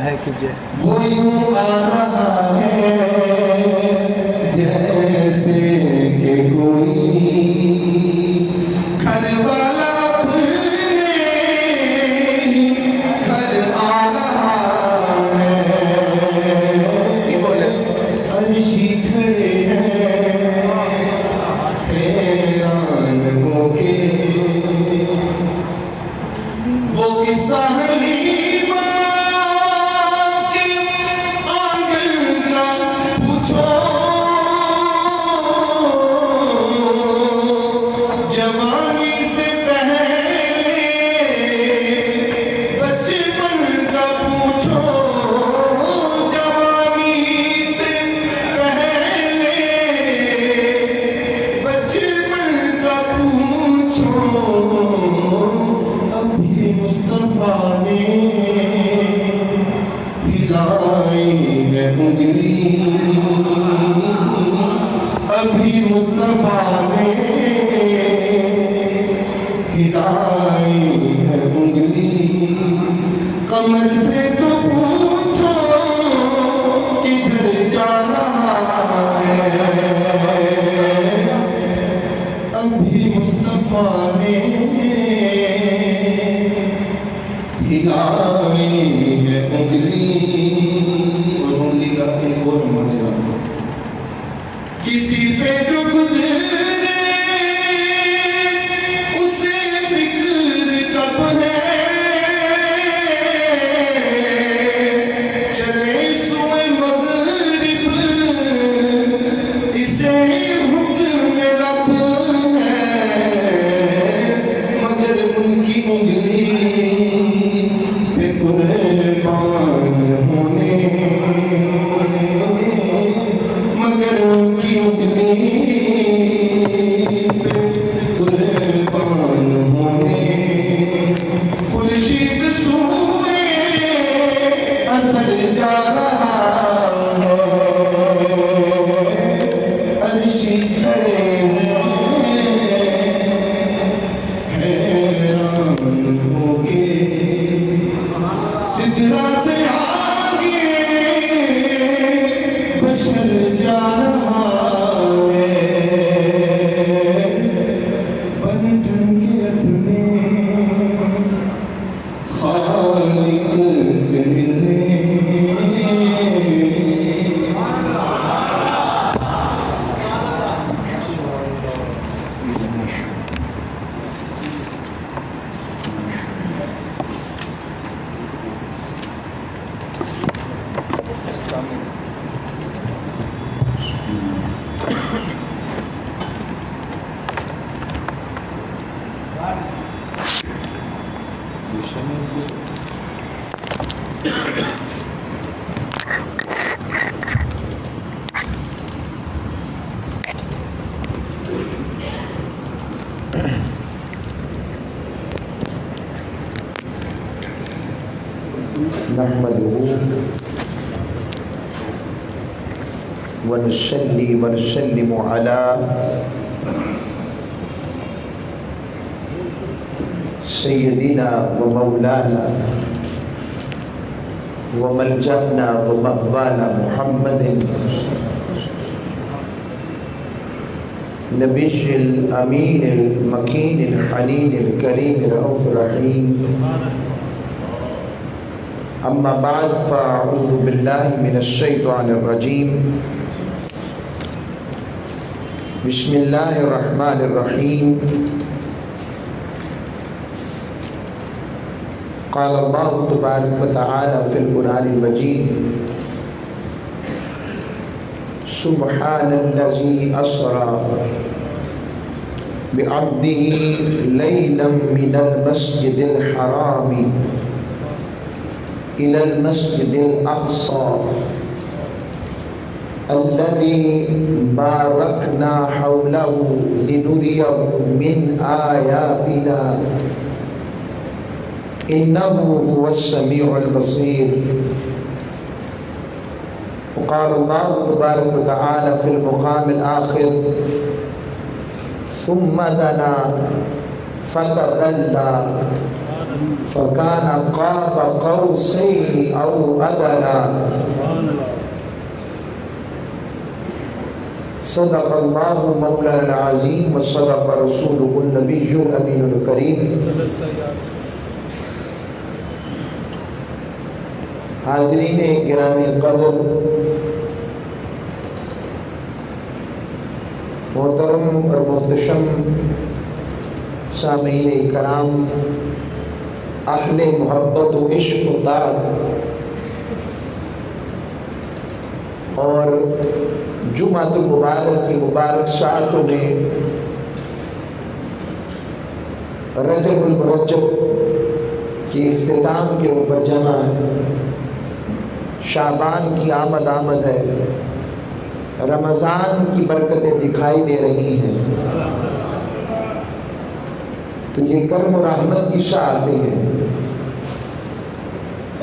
ہے کہ وہ یوں آ رہا ہے جیسے کہ کوئی گھر والا اپنے گھر آ رہا ہے. اسی بولے عرشی کھڑے ہیں حیران ہو کے. وہ قصہ حلیمہ کے آنگن کا پوچھو، جوانی سے پہلے بچپن کا پوچھو، جوانی سے پہلے بچپن کا پوچھو. ابھی مصطفیٰ نے ہلائی ہے انگلی، ابھی مصطفیٰ نے ہلائی ہے انگلی. کمر سے تو پوچھو کدھر جا رہا ہے. ابھی مصطفیٰ نے ہلائی ہے انگلی. اور انگلی کا ایک اور معجزہ، کسی پہ جو گزرے اسے فکر کب ہے، چلے سوئے مغرب اسے حکم رب ہے. مگر ان کی انگلی پہ قربان ہونے، مگر ان کی انگلی پہ قربان ہونے. خورشید سوئے اثر جا رہا ہے، عرشی کھڑے حیران ہو کے. سدرا سے آگے بشر جا رہا ہے، بن ٹھن کے اپنے خالق سے ملنے. نحمده ونصلي ونسلم على سيدنا ومولانا وملجأنا ومأوانا محمد نبي الأمين المكين الحنين الكريم الرؤوف الرحيم. أما بعد فأعوذ بالله من الشيطان الرجيم. بسم الله الرحمن الرحيم. قال الله تبارك وتعالى في القرآن المجيد: سبحان الذي أسرى بعبده ليلا من المسجد الحرام إلى المسجد الأقصى الذي باركنا حوله لنريه من آياتنا إنه هو السميع البصير. وقال الله تبارك وتعالى في المقام الآخر: ثم دنا فتدلى فَكَانَ قَابَ قَوْسَيْنِ أَوْ أَدْنَىٰ صدق اللہ مولانا العظیم وصدق رسولہ النبی الامین الکریم۔ حاضرین گرامی قدر، محترم اور محتشم سامعین کرام، اہل محبت و عشق و طاعت، اور جمعۃ المبارک کی مبارک ساعتوں میں رجب المرجب کی اختتام کے اوپر جمع ہے۔ شعبان کی آمد ہے، رمضان کی برکتیں دکھائی دے رہی ہیں، تو یہ کرم و رحمت کی ساعتیں ہیں،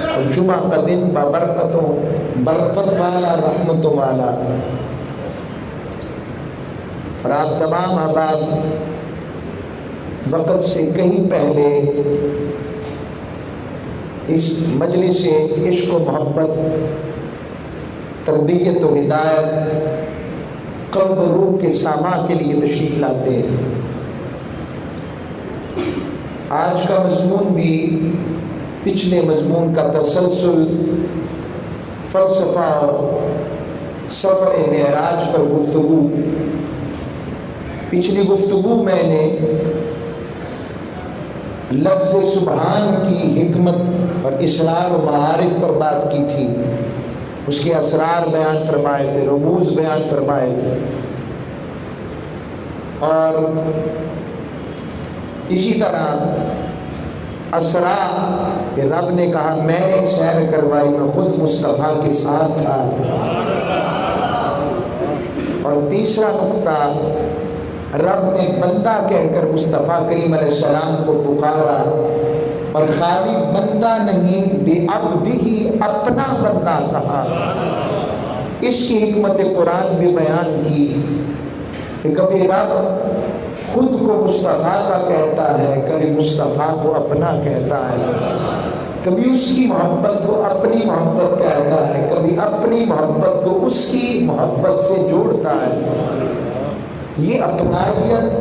اور جمعہ کا دن بابرکتوں، برکت والا، رحمتوں والا، اور آپ تمام احباب وقت سے کہیں پہلے اس مجلس عشق و محبت، تربیت و ہدایت، قلب و روح کے سامع کے لیے تشریف لاتے ہیں۔ آج کا مضمون بھی پچھلے مضمون کا تسلسل، فلسفہ سفر معراج پر گفتگو۔ پچھلی گفتگو میں نے لفظ سبحان کی حکمت اور اسرار و معارف پر بات کی تھی، اس کے اسرار بیان فرمائے تھے، رموز بیان فرمائے تھے، اور اسی طرح اسرار کہ رب نے کہا میں نے سیر کروائی، میں خود مصطفیٰ کے ساتھ تھا۔ اور تیسرا نقطہ، رب نے بندہ کہہ کر مصطفیٰ کریم علیہ السلام کو پکارا، اور خالی بندہ نہیں، بے عبدہ، اپنا بندہ کہا۔ اس کی حکمت قرآن بھی بیان کی کہ کبھی رب خود کو مصطفیٰ کا کہتا ہے، کبھی مصطفیٰ کو اپنا کہتا ہے، کبھی اس کی محبت کو اپنی محبت کہتا ہے، کبھی اپنی محبت کو اس کی محبت سے جوڑتا ہے۔ یہ اپنائیت،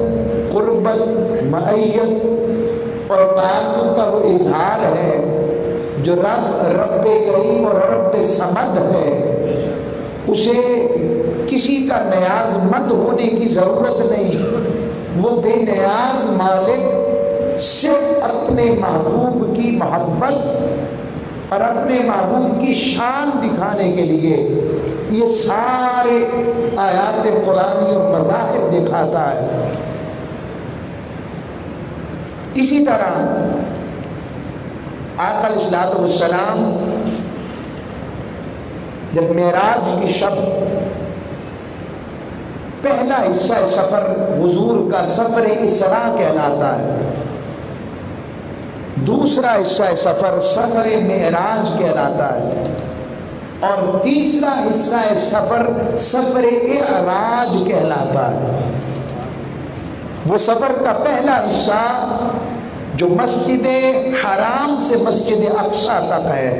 قربت، معیت اور تعلق کا وہ اظہار ہے جو رب کریم اور رب صمد ہے، اسے کسی کا نیاز مند ہونے کی ضرورت نہیں، وہ بے نیاز مالک صرف اپنے محبوب کی محبت اور اپنے محبوب کی شان دکھانے کے لیے یہ سارے آیات قرآنی اور مظاہر دکھاتا ہے۔ اسی طرح آقا علیہ الصلوۃ والسلام جب معراج کی شب، پہلا حصہ سفر حضور کا سفر اسراء کہلاتا ہے، دوسرا حصہ سفر سفر معراج کہلاتا ہے، اور تیسرا حصہ سفر سفر اعراج کہلاتا ہے۔ وہ سفر کا پہلا حصہ جو مسجد حرام سے مسجد اقصی تک ہے،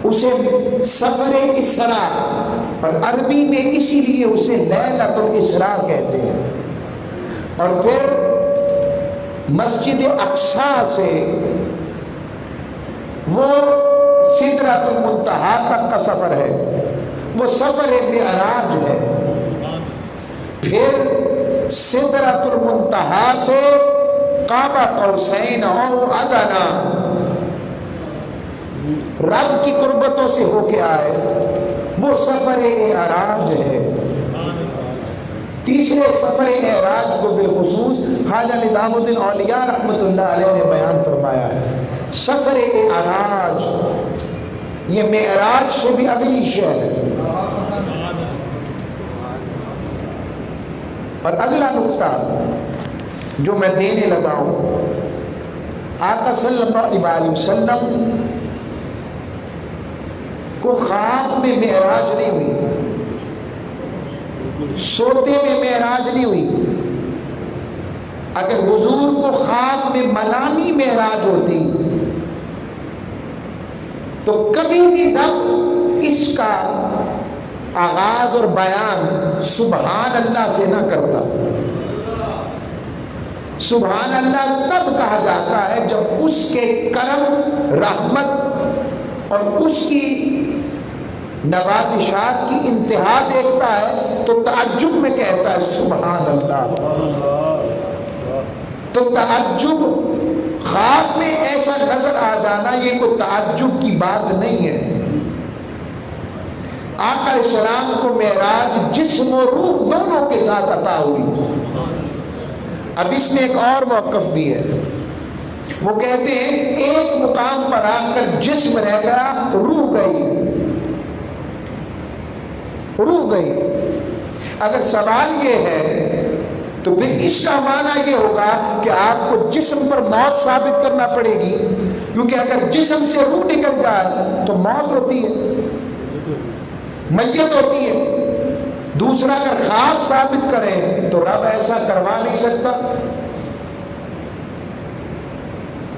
اسے سفر اسراء، اور عربی میں اسی لیے اسے لیلۃ الاسراء کہتے ہیں، اور پھر مسجد اقصی سے وہ سدرۃ المنتہا تک کا سفر ہے، وہ سفر معراج ہے۔ پھر سدرۃ المنتہا سے قاب قوسین او ادنیٰ، رب کی قربتوں سے ہو کے آئے، وہ سفر معراج ہے۔ تیسرے سفر معراج کو بالخصوص خواجہ نظام الدین اولیاء رحمۃ اللہ علیہ نے بیان فرمایا ہے۔ سفر معراج یہ معراج سے بھی اگلی شے ہے۔ اور اگلا نقطہ جو میں دینے لگا ہوں، آقا صلی اللہ علیہ وسلم کو خواب میں معراج نہیں ہوئی، سوتے میں معراج نہیں ہوئی، اگر حضور کو خواب میں ملامی معراج ہوتی تو کبھی بھی رب اس کا آغاز اور بیان سبحان اللہ سے نہ کرتا. سبحان اللہ تب کہا جاتا ہے جب اس کے کرم، رحمت اور اس کی نوازشات کی انتہا دیکھتا ہے تو تعجب میں کہتا ہے سبحان اللہ. تو تعجب خواب میں ایسا نظر آ جانا یہ کوئی تعجب کی بات نہیں ہے. آقا علیہ السلام کو معراج جسم و روح دونوں کے ساتھ عطا ہوئی. اب اس میں ایک اور موقف بھی ہے. وہ کہتے ہیں ایک مقام پر آ کر جسم رہ گیا تو روح گئی. اگر سوال یہ ہے تو پھر اس کا معنی یہ ہوگا کہ آپ کو جسم پر موت ثابت کرنا پڑے گی، کیونکہ اگر جسم سے روح نکل جائے تو موت ہوتی ہے، میت ہوتی ہے. دوسرا اگر خواب ثابت کریں تو رب ایسا کروا نہیں سکتا.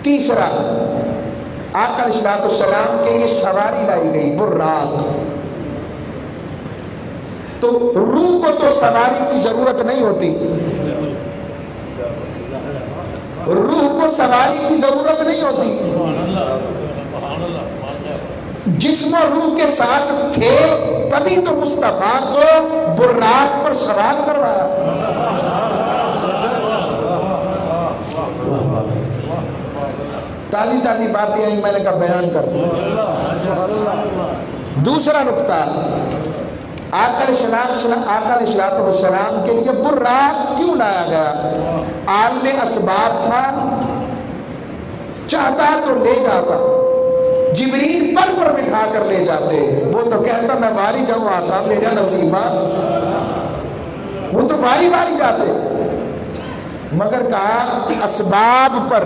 تیسرا آقا علیہ السلام کے لیے سواری لائی گئی براق. تو روح کو تو سواری کی ضرورت نہیں ہوتی، روح کو سواری کی ضرورت نہیں ہوتی. جسم و روح کے ساتھ تھے تبھی تو مصطفیٰ کو براق پر سوار کروایا. تازی تازی باتیں ہیں، میں نے کہا بیان کرتا ہوں. دوسرا نقطہ، آقا علیہ السلام کے لیے براق کیوں لایا گیا؟ عالم اسباب تھا، چاہتا تو لے جاتا، جبریل پر بٹھا کر لے جاتے. وہ تو کہتا میں باری جاؤں آقا میرا نصیبہ، وہ تو باری جاتے. مگر کہا اسباب پر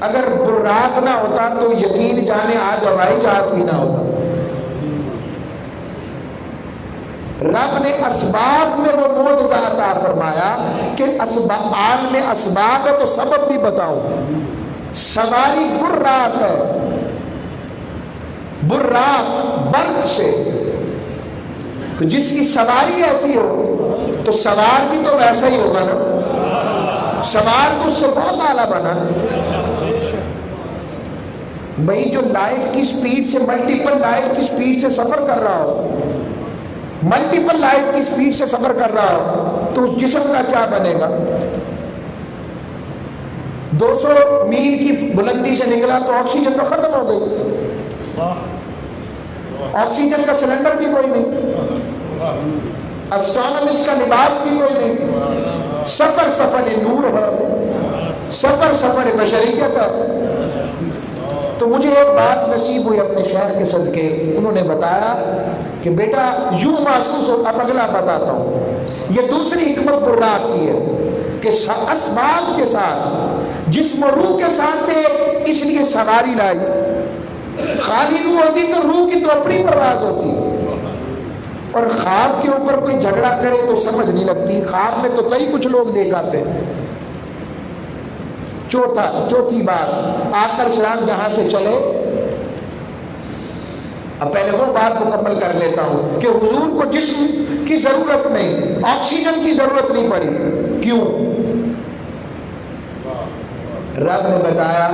اگر براق نہ ہوتا تو یقین جانے آج ہوائی جہاز بھی نہ ہوتا. رب نے اسباب میں وہ معجزہ عطا فرمایا کہ عالم اسباب ہے تو سبب بھی بتاؤں. سواری براق ہے، براق برق سے. تو جس کی سواری ایسی ہو تو سوار بھی تو ویسا ہی ہوگا نا. سوار تو اس سے بہت اعلیٰ بنا. بھائی جو لائٹ کی سپیڈ سے ملٹیپل لائٹ کی سپیڈ سے سفر کر رہا ہو، ملٹیپل لائٹ کی سپیڈ سے سفر کر رہا ہو تو اس جسم کا کیا بنے گا؟ 200 میل کی بلندی سے نکلا تو آکسیجن تو ختم ہو گئی، آکسیجن کا سلنڈر بھی کوئی نہیں، اسٹرونومسٹ کا لباس بھی کوئی نہیں. سفر نور ہے، سفر بشریت ہے. تو مجھے ایک بات نصیب ہوئی اپنے شیخ کے صدقے. انہوں نے بتایا کہ بیٹا یوں محسوس ہوتا، اب اگلا بتاتا ہوں. یہ دوسری حکمت براق کی ہے کہ اسباب کے ساتھ جسم و روح کے ساتھ تھے، اس لیے سواری لائی. خالی روح ہوتی تو روح کی تو اپنی پرواز ہوتی، اور خواب کے اوپر کوئی جھگڑا کرے تو سمجھ نہیں لگتی. خواب میں تو کئی کچھ لوگ دیکھ آتے. چوتھی بات، آقا علیہ السلام یہاں سے چلے. اب پہلے وہ بات مکمل کر لیتا ہوں کہ حضور کو جسم کی ضرورت نہیں، آکسیجن کی ضرورت نہیں پڑی. کیوں؟ رب نے بتایا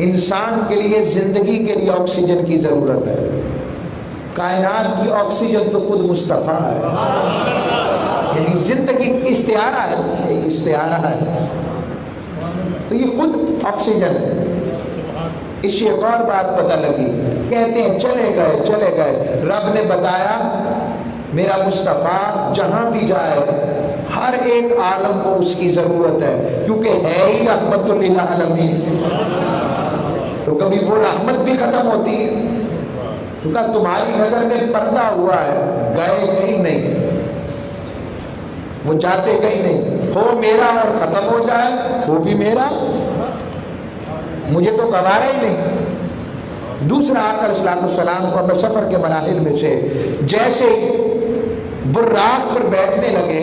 انسان کے لیے، زندگی کے لیے آکسیجن کی ضرورت ہے. کائنات کی آکسیجن تو خود مصطفیٰ ہے، یعنی زندگی استعارہ ہے، ایک استعارہ ہے، تو یہ خود آکسیجن ہے. اس سے ایک اور بات پتہ لگی. کہتے ہیں چلے گئے. رب نے بتایا میرا مصطفیٰ جہاں بھی جائے ہر ایک عالم کو اس کی ضرورت ہے، کیونکہ ہے ہی رحمت للعالمین. تو کبھی وہ رحمت بھی ختم ہوتی ہے. تو کہا تمہاری نظر میں پردہ ہوا ہے، گئے کہیں نہیں، وہ جاتے کہیں نہیں. ہو میرا اور ختم ہو جائے، وہ بھی میرا، مجھے تو گوارا ہی نہیں. دوسرا آقا علیہ السلام کو اپنے سفر کے مراحل میں سے جیسے براق پر بیٹھنے لگے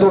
2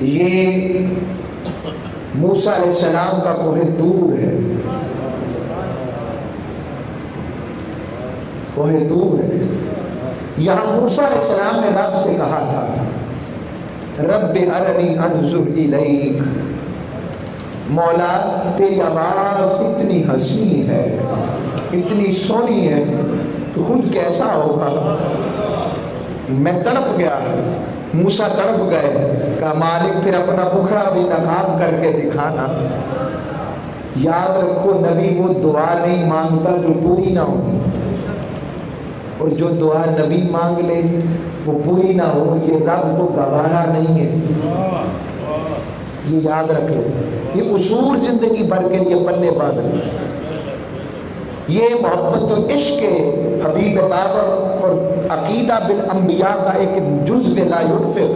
یہ موسیٰ علیہ السلام کا کوہ طور ہے، کوہ طور ہے۔ یہاں موسیٰ علیہ السلام نے رب سے کہا تھا رب ارنی انظر الیک، مولا تیری آواز اتنی حسین ہے، اتنی سونی ہے، تو خود کیسا ہوگا؟ میں تڑپ گیا، موسیٰ تڑپ گئے، کہا مالک پھر اپنا مکھڑا بھی نقاب کر کے دکھانا۔ یاد رکھو نبی وہ دعا نہیں مانگتا جو پوری نہ ہو، اور جو دعا نبی مانگ لے وہ پوری نہ ہو یہ رب کو گوارا نہیں ہے۔ یہ یاد رکھ لو، یہ اصول زندگی بھر کے لیے پلے باندھ لو۔ یہ محبت و عشق حبیب طاہر اور عقیدہ بالانبیاء کا ایک جزو لا ينفق۔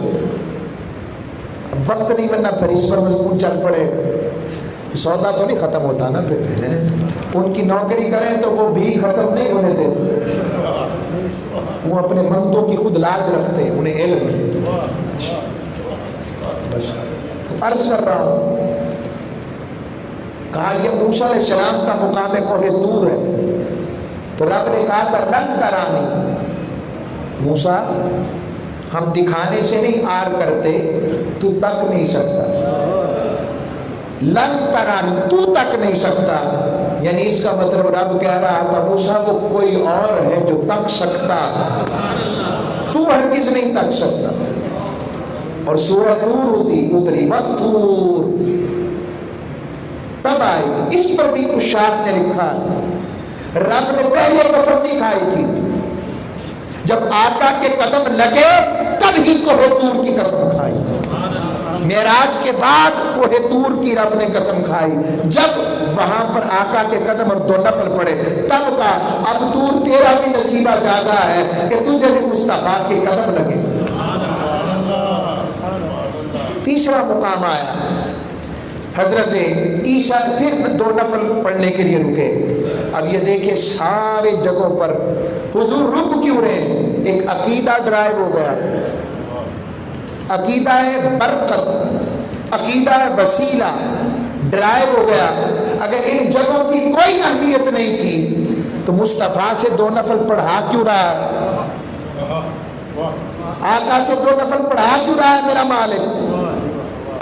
وقت نہیں ورنہ پھر اس پر مضمون چل پڑے، سودا تو نہیں ختم ہوتا نا پھر۔ ان کی نوکری کریں تو وہ بھی ختم نہیں ہونے دیتے، وہ اپنے منتوں کی خود لاج رکھتے، انہیں علم ہے۔ بس عرض کر رہا ہوں، کہا یہ موسیٰ علیہ السلام کا مقام کوہ طور ہے، تو رب نے کہا تھا لن ترانی، موسیٰ ہم دکھانے سے نہیں آر کرتے، تو تک نہیں سکتا، لن ترانی تو تک نہیں سکتا، یعنی اس کا مطلب رب کہہ رہا تھا موسیٰ وہ کوئی اور ہے جو تک سکتا، تو ہرگز نہیں تک سکتا۔ اور سورہ طور اتری وَالطُّورِ، تب آئی، اس پر بھی اشاعت نے لکھا رب نے پہلے قسم نہیں کھائی تھی، جب آقا کے قدم لگے تب ہی کوہ طور کی قسم کھائی، معراج کے بعد کوہ طور کی رب نے قسم کھائی، جب وہاں پر آقا کے قدم اور دو نفل پڑے تب کا اب طور تیرا بھی نصیبہ زیادہ ہے کہ تجھے بھی مصطفیٰ کے قدم لگے۔ تیسرا مقام آیا، حضرت عیسیٰ پھر دو نفل پڑھنے کے لیے رکے۔ اب یہ دیکھیں سارے جگہوں پر حضور رک کیوں رہے؟ ایک عقیدہ ڈرائیو ہو گیا، عقیدہ ہے برکت، عقیدہ ہے وسیلہ ڈرائیو ہو گیا۔ اگر ان جگہوں کی کوئی اہمیت نہیں تھی تو مصطفیٰ سے دو نفل پڑھا کیوں رہا ہے؟ آقا سے دو نفل پڑھا کیوں رہا ہے میرا مالک؟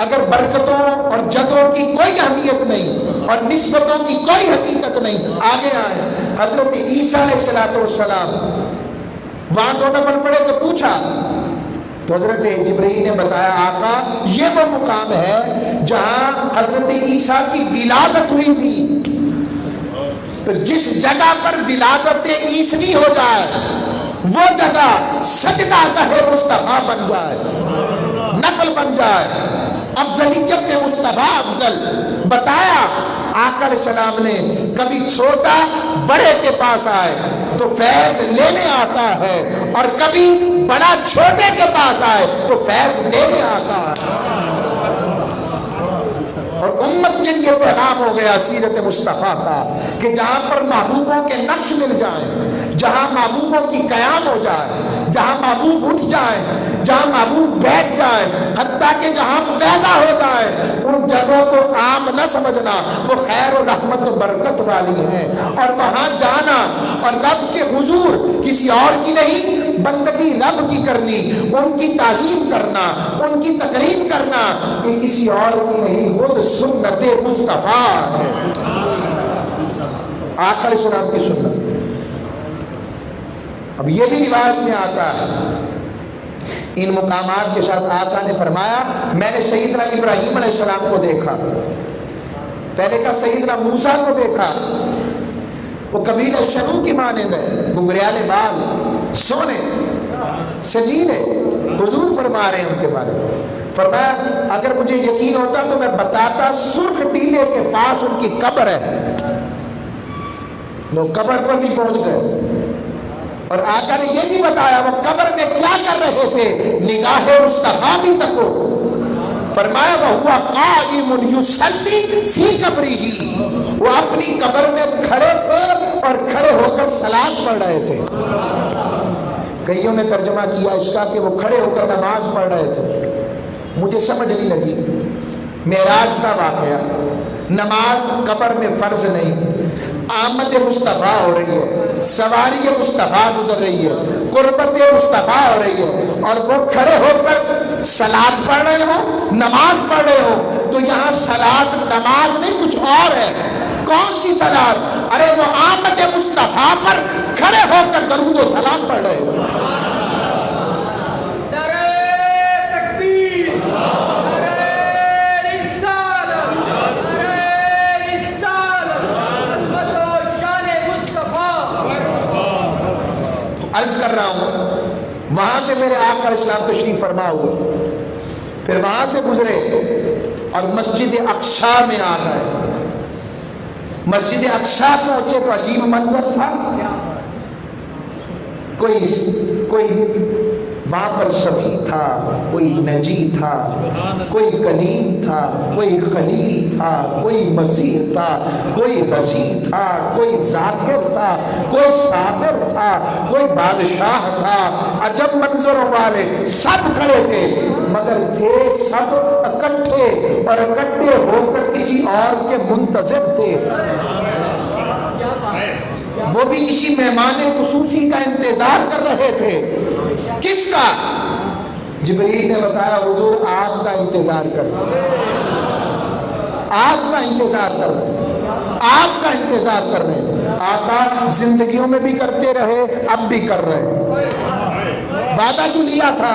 اگر برکتوں اور جگہوں کی کوئی اہمیت نہیں اور نسبتوں کی کوئی حقیقت نہیں، آگے آئے حضرت عیسیٰ علیہ السلام وہاں دو نفل پڑھے تو پوچھا، تو حضرت جبرائیل نے بتایا آقا یہ وہ مقام ہے جہاں حضرت عیسیٰ کی ولادت ہوئی تھی، تو جس جگہ پر ولادت عیسوی ہو جائے وہ جگہ سجدہ گاہ مصطفیٰ بن جائے، نفل بن جائے، افضلیت میں مصطفیٰ افضل۔ بتایا آقا علیہ السلام نے کبھی چھوٹا بڑے کے پاس آئے تو فیض لینے آتا ہے، اور کبھی بڑا چھوٹے کے پاس آئے تو فیض لینے آتا ہے۔ اور امت کے لیے پیغام ہو گیا سیرت مصطفیٰ کا کہ جہاں پر محبوبوں کے نقش مل جائیں، جہاں محبوبوں کی قیام ہو جائے، جہاں محبوب اٹھ جائیں، جہاں محبوب بیٹھ جائے، حتیٰ کہ جہاں پیدا ہو جائے، ان جگہوں کو عام نہ سمجھنا، وہ خیر و رحمت و برکت والی ہیں، اور وہاں جانا اور رب کے حضور کسی اور کی نہیں، بندگی رب کی کرنی، ان کی تعظیم کرنا، ان کی تقریب کرنا، یہ کسی اور کی نہیں، خود سنت مصطفیٰ ہے، آقا علیہ السلام کی سنت۔ اب یہ بھی روایت میں آتا ہے، ان مقامات کے ساتھ آقا نے فرمایا میں نے سیدنا ابراہیم علیہ السلام کو دیکھا، پہلے کا سیدنا موسیٰ کو دیکھا، وہ قبیلہ شنو کی مانند ہے، گنگریالے بال، سونے سجیلے، حضور فرما رہے ہیں ان کے بارے میں۔ فرمایا اگر مجھے یقین ہوتا تو میں بتاتا سرخ ٹیلے کے پاس ان کی قبر ہے، لوگ قبر پر بھی پہنچ گئے، اور آقا نے یہ بھی بتایا وہ قبر میں کیا کر رہے تھے، نگاہ مصطفیٰ بھی تکو۔ فرمایا وَهُوَ قَائِمٌ يُصَلِّي فِي قَبْرِهِ، وہ اپنی قبر میں کھڑے تھے اور کھڑے ہو کر صلاۃ پڑھ رہے تھے۔ کئیوں نے ترجمہ کیا اس کا کہ وہ کھڑے ہو کر نماز پڑھ رہے تھے، مجھے سمجھ نہیں لگی معراج کا واقعہ، نماز قبر میں فرض نہیں، آمد مصطفیٰ ہو رہی ہے، سواری مصطفیٰ گزر رہی ہے، قربت مصطفیٰ ہو رہی ہے، اور وہ کھڑے ہو کر صلاۃ پڑھ رہے ہو، نماز پڑھ رہے ہو، تو یہاں صلاۃ نماز نہیں کچھ اور ہے۔ کون سی صلاۃ؟ ارے وہ آمد مصطفیٰ پر کھڑے ہو کر درود و سلام پڑھ رہے ہو۔ عرض کر رہا ہوں، وہاں سے میرے آقا علیہ السلام تشریف فرما ہوئے، پھر وہاں سے گزرے اور مسجد اقصی میں آ گئے۔ مسجد اقصی پہنچے تو عجیب منظر تھا، کوئی وہاں پر صفی تھا، کوئی نجی تھا، کوئی کلیم تھا، کوئی خلیل تھا، کوئی مسیح تھا، کوئی حسین تھا، کوئی ذاکر تھا، کوئی صابر تھا، کوئی بادشاہ تھا، عجب منظروں والے سب کھڑے تھے، مگر تھے سب اکٹھے، اور اکٹھے ہو کر کسی اور کے منتظر تھے، وہ بھی کسی مہمان خصوصی کا انتظار کر رہے تھے۔ کس کا؟ جبریل نے بتایا حضور آپ کا انتظار کر رہے ہیں، آپ کا انتظار کر رہے ہیں، آپ کا انتظار کر رہے ہیں۔ آقا زندگیوں میں بھی کرتے رہے، اب بھی کر رہے ہیں۔ وعدہ جو لیا تھا،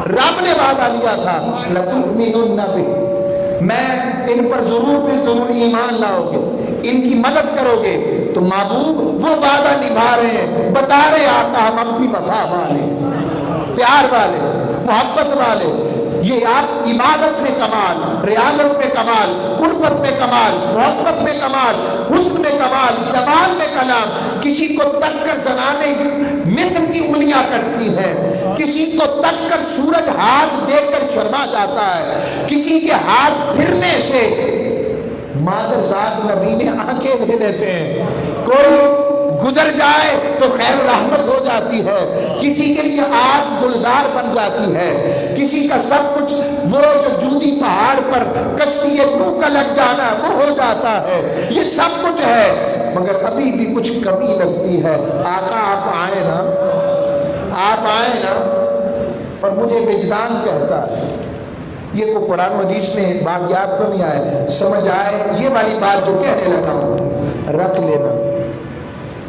رب نے وعدہ لیا تھا، لَتُؤْمِنُنَّ بِهِ، میں ان پر ضرور ایمان لاؤ گے، ان کی مدد کرو گے، تو محبوب وہ وعدہ نبھا رہے ہیں، بتا رہے آقا ہم اب بھی وفا والے، پیار والے، محبت والے۔ یہ آپ عبادت میں کمال، ریاضت میں کمال، قربت میں کمال، محبت میں کمال، حسن میں کمال، جمال میں کلام۔ کسی کو تک کر زنانے مصر کی انگلیاں کرتی ہیں، کسی کو تک کر سورج ہاتھ دیکھ کر شرما جاتا ہے، کسی کے ہاتھ پھرنے سے مادر ذات نبی نے آنکھیں لے لیتے ہیں، کوئی گزر جائے تو خیر رحمت ہو جاتی ہے، کسی کے لیے آگ گلزار بن جاتی ہے، کسی کا سب کچھ وہ جو جودی پہاڑ پر کشتی نوح کا لگ جانا وہ ہو جاتا ہے، یہ سب کچھ ہے، مگر ابھی بھی کچھ کمی لگتی ہے۔ آقا آپ آئے نا، آپ آئے نا، اور مجھے وجدان کہتا ہے، یہ کو قرآن و حدیث میں واقعات تو نہیں آئے، سمجھ آئے یہ والی بات جو کہنے لگا ہوں، رکھ لینا،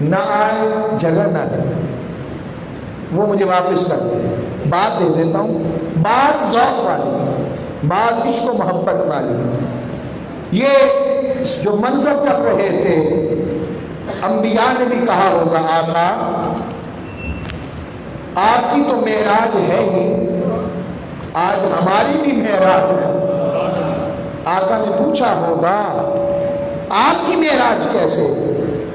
نہ آئے جگہ نہ دے، وہ مجھے واپس کر دے، بات دے دیتا ہوں، بات ذوق والی، بات عشق و محبت والی۔ یہ جو منظر چل رہے تھے، انبیاء نے بھی کہا ہوگا آقا آپ کی تو معراج ہے ہی، آج ہماری بھی معراج ہے۔ آقا نے پوچھا ہوگا آپ کی معراج کیسے؟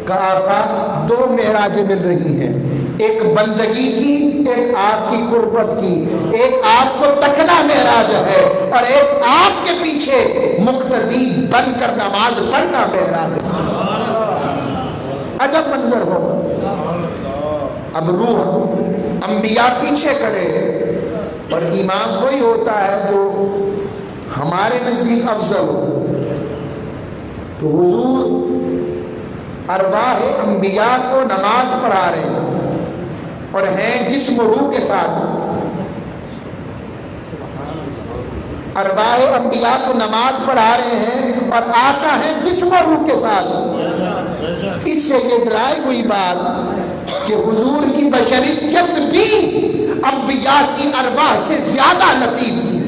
کہا آقا دو معراجیں مل رہی ہیں، ایک بندگی کی، ایک آپ کی قربت کی، ایک آپ کو تکنا معراج ہے، اور ایک آپ کے پیچھے مقتدی بن کر نماز پڑھنا معراج ہے۔ عجب منظر ہوگا۔ اب روح انبیاء پیچھے کھڑے، اور امام وہی ہوتا ہے جو ہمارے نزدیک افضل ہو، تو حضور ارواح انبیاء کو نماز پڑھا رہے ہیں، اور ہیں جسم و روح کے ساتھ، ارواح انبیاء کو نماز پڑھا رہے ہیں، اور آقا ہیں جسم و روح کے ساتھ۔ اس سے یہ ڈرائی ہوئی بات کہ حضور کی بشریت بھی انبیاء کی ارواح سے زیادہ لطیف تھی،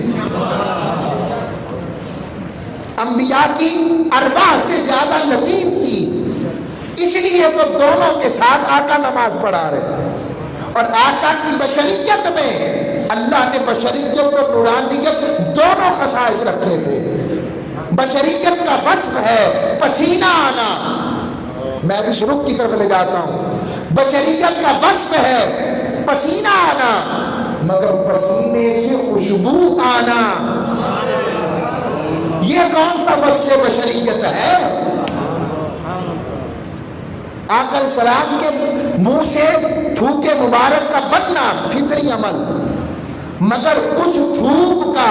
انبیاء کی ارواح سے زیادہ لطیف تھی، اس لیے تو دونوں کے ساتھ آقا نماز پڑھا رہے ہیں۔ اور آقا کی بشریت میں اللہ نے بشریت اور نورانیت دونوں خصائص رکھے تھے۔ بشریت کا وصف ہے پسینہ آنا، میں بھی شروع کی طرف لے جاتا ہوں، بشریت کا وصف ہے پسینہ آنا، مگر پسینے سے خوشبو آنا، یہ کون سا وصف بشریت ہے؟ آقا علیہ السلام کے منہ سے تھوک مبارک کا بننا فطری عمل، مگر اس تھوک کا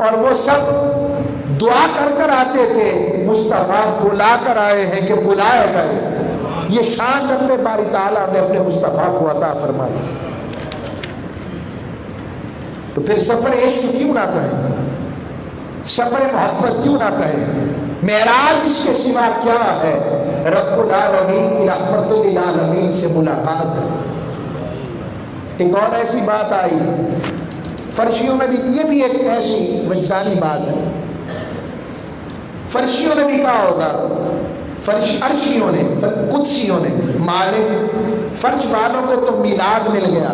اور وہ سب دعا کر کر آتے تھے، مصطفیٰ بلا کر آئے ہیں کہ بلائے گئے۔ یہ شان رب باری تعالیٰ نے اپنے مصطفیٰ کو عطا فرمائی۔ تو پھر سفر عشق کیوں نہ کہیں، سفر محبت کیوں نہ کہیں؟ معراج اس کے سوا کیا ہے؟ رب العالمین کی رحمت للعالمین سے ملاقات ہے۔ ایک اور ایسی بات آئی فرشیوں میں بھی، یہ بھی ایک ایسی وجدانی بات ہے، فرشیوں نے بھی کہا ہوگا، عرشیوں نے، قدسیوں نے، مالک فرش والوں کو تو میلاد مل گیا،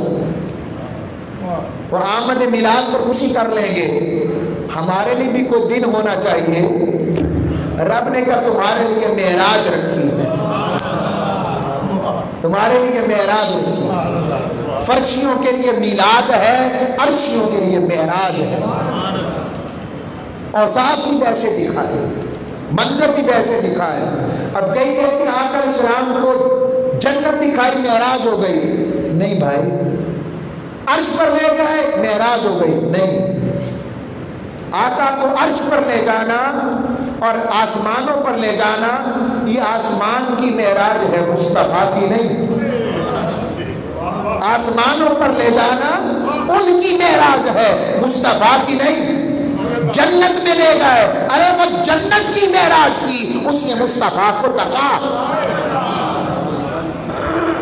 وہ آمد میلاد پر خوشی کر لیں گے، ہمارے لیے بھی کوئی دن ہونا چاہیے۔ رب نے کہا تمہارے لیے معراج رکھی ہے، تمہارے لیے معراج رکھی ہے۔ فرشیوں کے لیے میلاد ہے، عرشیوں کے لیے معراج ہے۔ اوصاف بھی ویسے دکھائے، منظر بھی ویسے دکھائے۔ اب کئی کہتے ہیں آقا علیہ السلام کو جنت دکھائی معراج ہو گئی، نہیں بھائی، عرش پر لے گئے معراج ہو گئی، نہیں۔ آقا کو عرش پر لے جانا اور آسمانوں پر لے جانا یہ آسمان کی معراج ہے، مصطفیٰ کی نہیں۔ آسمانوں پر لے جانا ان کی معراج ہے، مصطفیٰ کی نہیں۔ جنت میں لے گئے، ارے وہ جنت کی معراج کی، اس نے مصطفیٰ کو ٹکا،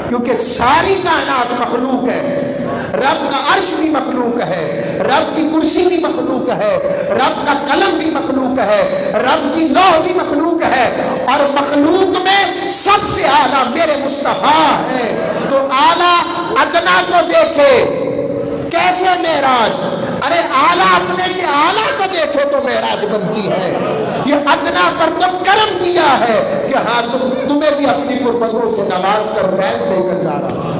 کیونکہ ساری کائنات مخلوق ہے۔ رب کا عرش بھی مخلوق ہے، رب کی کرسی بھی مخلوق ہے، رب کا قلم بھی مخلوق ہے، رب کی لوح بھی مخلوق ہے، اور مخلوق میں سب سے اعلیٰ میرے مصطفیٰ ہے۔ تو اعلیٰ ادنا کو دیکھے کیسے معراج، ارے اعلیٰ اپنے سے اعلیٰ کو دیکھے تو معراج بنتی ہے۔ یہ ادنا پر تو کرم کیا ہے کہ ہاں تمہیں بھی اپنی قربتوں سے نواز کر فیض دے کر جا رہا ہوں۔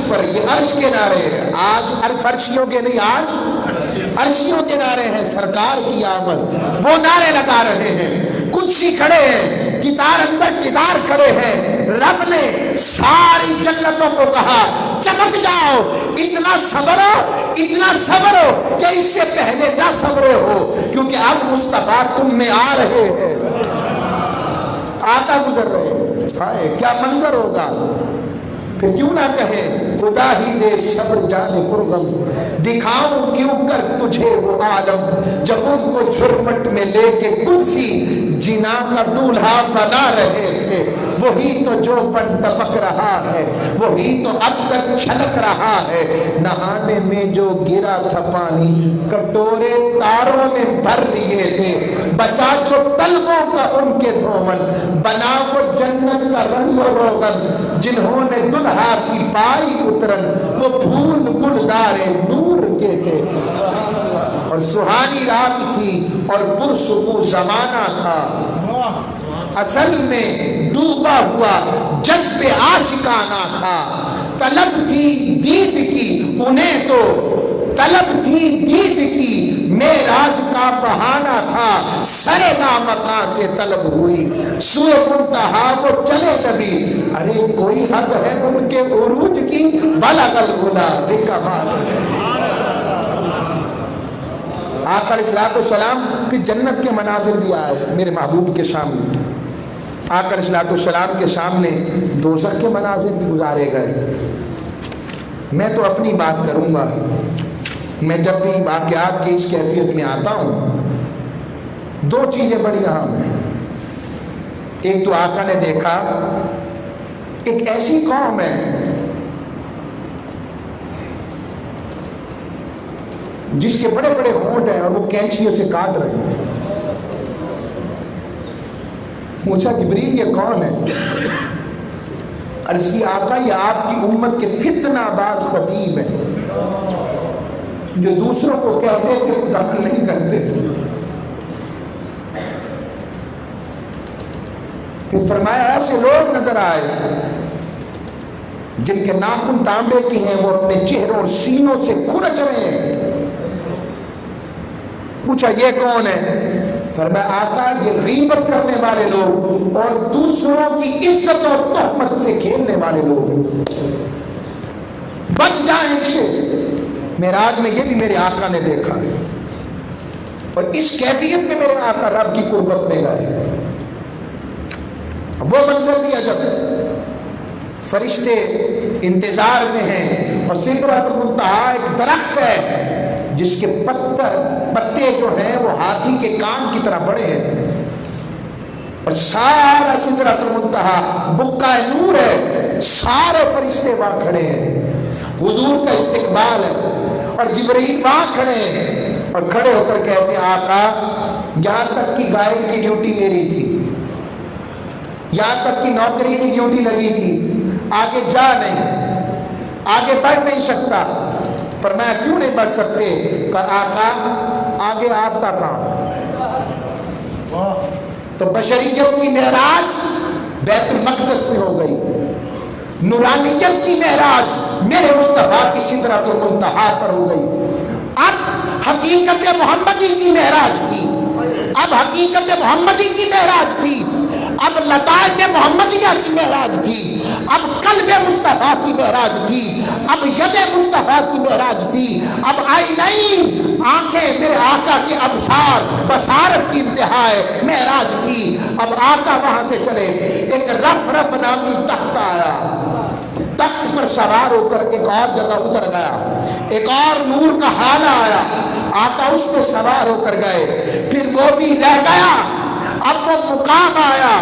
پر یہ عرش کے نعرے ہیں، آج فرشیوں کے نہیں، آج عرشیوں کے نعرے ہیں، سرکار کی آمد، وہ نعرے لگا رہے ہیں۔ قدسی کھڑے ہیں، کتار اندر کتار کھڑے ہیں۔ رب نے ساری جنتوں کو کہا چمک جاؤ، اتنا صبرو، اتنا صبرو کہ اس سے پہلے نہ صبرے ہو، کیونکہ اب مصطفیٰ تم میں آ رہے ہیں، آقا گزر رہے ہیں۔ ہائے کیا منظر ہوگا! پھر کیوں نہ کہیں خدا ہی دے صبر جانے پرغم، دکھاؤں کیوں کر تجھے وہ عالم، جب ان کو جھرمٹ میں لے کے کرسی جنا کا دولہا بنا رہے تھے، وہی تو جو پن ٹپک رہا ہے، وہی تو اب تک چھلک رہا ہے۔ نہانے میں جو گرا تھا پانی، کٹورے تاروں نے بھر لیے تھے، بچا جو طلبوں کا ان کے دھومن، بنا وہ جنت کا رنگ و روغن، جنہوں نے دلہا کی پائی اترن، وہ پھول گلزار نور کے تھے۔ اور سہانی رات تھی اور پرسکون زمانہ تھا، اصل میں ڈوبا ہوا جذب عاشقانہ تھا۔ طلب تھی دید کی انہیں تو، طلب تھی دید کی معراج کا بہانہ تھا، سرے لامکاں سے طلب ہوئی، سوئے منتہا وہ چلے نبی، ارے کوئی حد ہے ان کے عروج کی، بلغ العلا بکمال۔ آقا علیہ السلام پھر جنت کے مناظر بھی آئے میرے محبوب کے سامنے۔ آقا علیہ السلام کے سامنے دوزخ کے مناظر بھی گزارے گئے۔ میں تو اپنی بات کروں گا، میں جب بھی واقعات کی اس کیفیت میں آتا ہوں، دو چیزیں بڑی اہم ہیں۔ ایک تو آقا نے دیکھا ایک ایسی قوم ہے جس کے بڑے بڑے ہونٹ ہیں اور وہ کینچیوں سے کاٹ رہے ہیں۔ پوچھا جبریل یہ کون ہے؟ عرض کی آقا یہ آپ کی امت کے فتنہ باز خطیب ہیں جو دوسروں کو کہتے تھے خود عمل نہیں کرتے تھے۔ پھر فرمایا ایسے لوگ نظر آئے جن کے ناخن تانبے کی ہیں، وہ اپنے چہروں اور سینوں سے کھرچ رہے ہیں۔ پوچھا یہ کون ہے؟ فرمایا آقا یہ غیبت کرنے والے لوگ اور دوسروں کی عزت اور تہمت سے کھیلنے والے لوگ بچ جائیں ان سے۔ معراج میں یہ بھی میرے آقا نے دیکھا ہے، اور اس کیفیت میں میرے آقا رب کی قربت میں گئے۔ وہ منظر بھی عجب، فرشتے انتظار میں ہیں، اور سدرۃ المنتہا ایک درخت ہے جس کے پتے جو ہیں وہ ہاتھی کے کان کی طرح بڑے ہیں، اور سارا سدرۃ المنتہا بقع نور ہے، سارے فرشتے وہاں کھڑے ہیں، حضور کا استقبال ہے، اور جبرائیل وہاں کھڑے ہیں، اور کھڑے ہو کر کہتے ہیں آقا یہاں تک کی گائیڈ کی ڈیوٹی میری تھی، یہاں تک کی نوکری کی ڈیوٹی لگی تھی، آگے جا نہیں، آگے بڑھ نہیں سکتا۔ فرمایا کیوں نہیں بڑھ سکتے؟ کہا آقا آگے آپ کا کام۔ تو بشریت کی معراج بیت المقدس میں ہو گئی، نورانیت کی معراج میرے مصطفیٰ کی سدرۃ المنتہا پر ہو گئی۔ اب حقیقت محمدی کی معراج تھی، اب حقیقت محمدی کی معراج تھی، اب لطائف محمدیہ کی معراج تھی، اب قلب مصطفیٰ کی معراج تھی، اب ید مصطفیٰ کی معراج تھی، اب عینین آنکھیں میرے آقا کے ابصار بصارت کی انتہا ہے معراج تھی۔ اب آقا وہاں سے چلے، ایک رف رف نامی تخت آیا، تخت پر سوار ہو کر ایک اور جگہ اتر گیا، ایک اور نور کا حالہ آیا، آقا اس پہ سوار ہو کر گئے، پھر وہ بھی رہ گیا۔ اب وہ مقام آیا،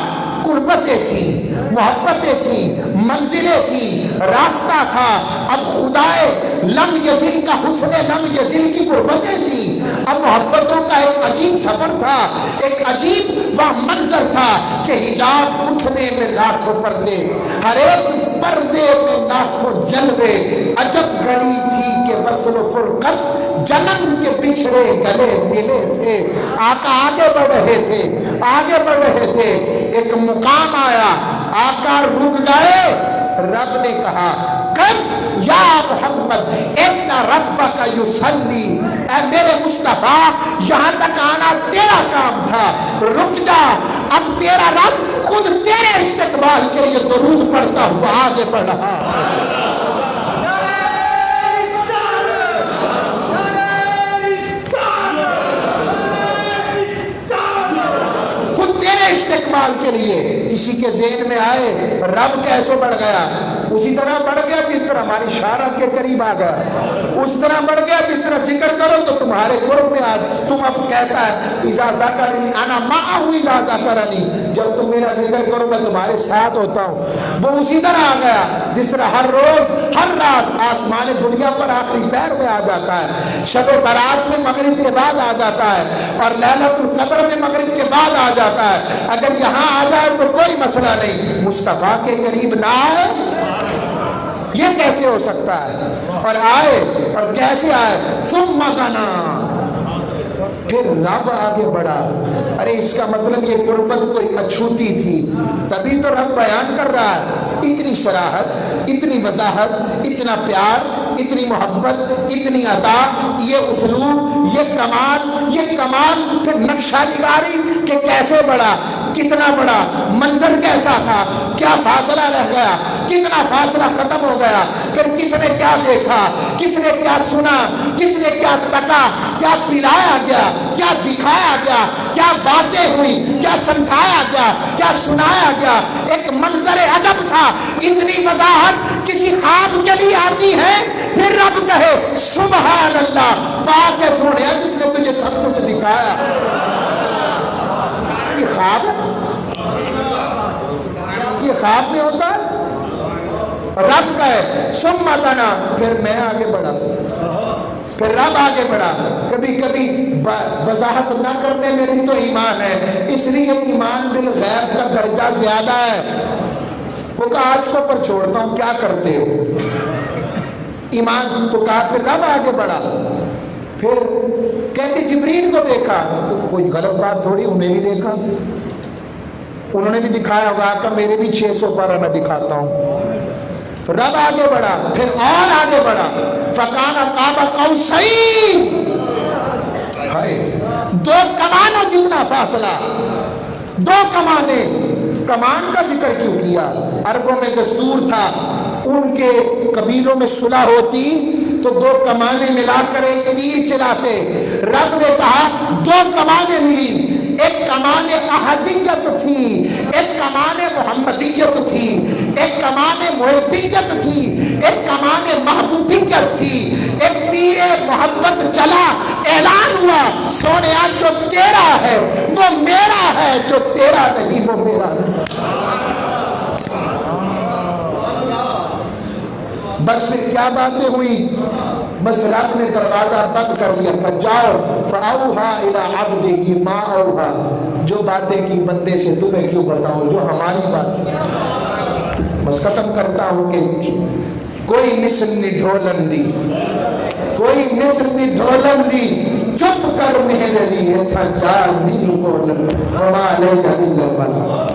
قربتیں تھی، محبتیں تھی، منزلیں تھی، راستہ تھا۔ اب خدائے لم یزل کا حسن لم یزل کی قربتیں تھی، اب محبتوں کا ایک عجیب سفر تھا، ایک عجیب وہ منظر تھا کہ حجاب اٹھنے میں لاکھوں پردے، ہر ایک پردے میں لاکھوں جلوے، عجب گھڑی تھی کہ وصل و فرقت جنم کے بچھڑے گلے ملے تھے۔ آقا آگے بڑھ رہے تھے، آگے بڑھ رہے تھے، ایک مقام آیا، آقا رک گئے۔ رب نے کہا کب یا محمد ان ربک یصلی، اے میرے مصطفیٰ یہاں تک آنا تیرا کام تھا، رک جا، اب تیرا رب خود تیرے استقبال کے لیے درود پڑھتا ہوا آگے بڑھ رہا ہے۔ استقبال کے لیے کسی کے ذہن میں آئے رب کیسے بڑھ گیا؟ اسی طرح بڑھ گیا جس طرح ہماری شارت کے قریب آ گیا، اس طرح بڑھ گیا جس طرح ذکر کرو تو تمہارے قرب میں آ، تم اب کہتا ہے اذا ذکرنی انا معه اذا ذکرنی، جب تم میرا ذکر کرو میں تمہارے ساتھ ہوتا ہوں۔ وہ اسی طرح آ گیا جس طرح ہر روز ہر رات آسمان دنیا پر آخری پہر میں آ جاتا ہے، شب برات میں مغرب کے بعد آ جاتا ہے، اور لیلۃ القدر میں مغرب کے بعد آ جاتا ہے۔ اگر یہاں آ جائے تو کوئی مسئلہ نہیں، مصطفیٰ کے قریب نہ آئے یہ کیسے ہو سکتا ہے؟ اور آئے، اور کیسے آئے؟ ثم دنا، پھر رب آگے بڑھا۔ ارے اس کا مطلب یہ قربت کوئی اچھوتی تھی، تبھی تو رب بیان کر رہا ہے۔ اتنی صراحت، اتنی وضاحت، اتنا پیار، اتنی محبت، اتنی عطا، یہ اسلوب، یہ کمال، پھر نقشہ نگاری کہ کیسے بڑھا، کتنا بڑا، منظر کیسا تھا، کیا فاصلہ رہ گیا، کتنا فاصلہ ختم ہو گیا، پھر کس نے کیا دیکھا، کس نے کیا سنا، کس نے کیا تکا، کیا پلایا گیا، کیا دکھایا گیا، کیا باتیں ہوئی، کیا سمجھایا گیا، کیا سنایا گیا، ایک منظر عجب تھا۔ اتنی وضاحت کسی خواب کے لیے آتی ہے، پھر رب کہے سبحان اللہ، پاک ہے سونے جس نے تجھے سب کچھ دکھایا۔ یہ خواب ہے، یہ خواب میں ہوتا ہے؟ رب کہے ثم دنا، پھر میں آگے بڑھا، پھر رب آگے بڑھا۔ کبھی کبھی وضاحت نہ کرنے میں بھی تو ایمان ہے، اس لیے ایمان بالغیب کا درجہ زیادہ ہے۔ وہ کہا آج کو پر چھوڑتا ہوں، کیا کرتے ہو؟ ایمان تو کہا، پھر رب آگے بڑھا، پھر کہتے جبریل کو دیکھا، تو کوئی غلط بات تھوڑی، انہیں بھی دیکھا، انہوں نے بھی دکھایا ہوگا کہ میرے بھی 600 پارہ میں دکھاتا ہوں۔ تو رب آگے بڑھا، پھر اور آگے بڑھا، فَكَانَ قَابَ قَوْسَيْنِ، دو کمانوں کتنا فاصلہ، دو کمانے، کمان کا ذکر کیوں کیا؟ عربوں میں دستور تھا، ان کے قبیلوں میں صلح ہوتی تو دو کمانیں ملا کر ایک تیر چلاتے۔ رب نے کہا دو کمانیں ملی، ایک کمان احدیت تھی، ایک کمان محمدیت تھی، ایک کمان محبیت تھی، ایک کمان محبوبیت تھی، ایک تیر محبت چلا، اعلان ہوا سونیا جو تیرا ہے وہ میرا ہے، جو تیرا نہیں وہ میرا نہیں۔ بس پھر کیا باتیں ہوئی؟ بس رب نے دروازہ بند کر دیا، جاؤ فَأَوْحَا إِلَىٰ عَبْدِهِ مَا أَوْحَا، جو باتیں کی بندے سے تمہیں کیوں بتاؤں، جو ہماری بات۔ بس ختم کرتا ہوں کہ کوئی مثل نہیں ڈھولن دی، کوئی مثل نہیں ڈھولن دی، چپ کر میرے لیے تھا جال نہیں بولن، وما علیک الا البلاغ۔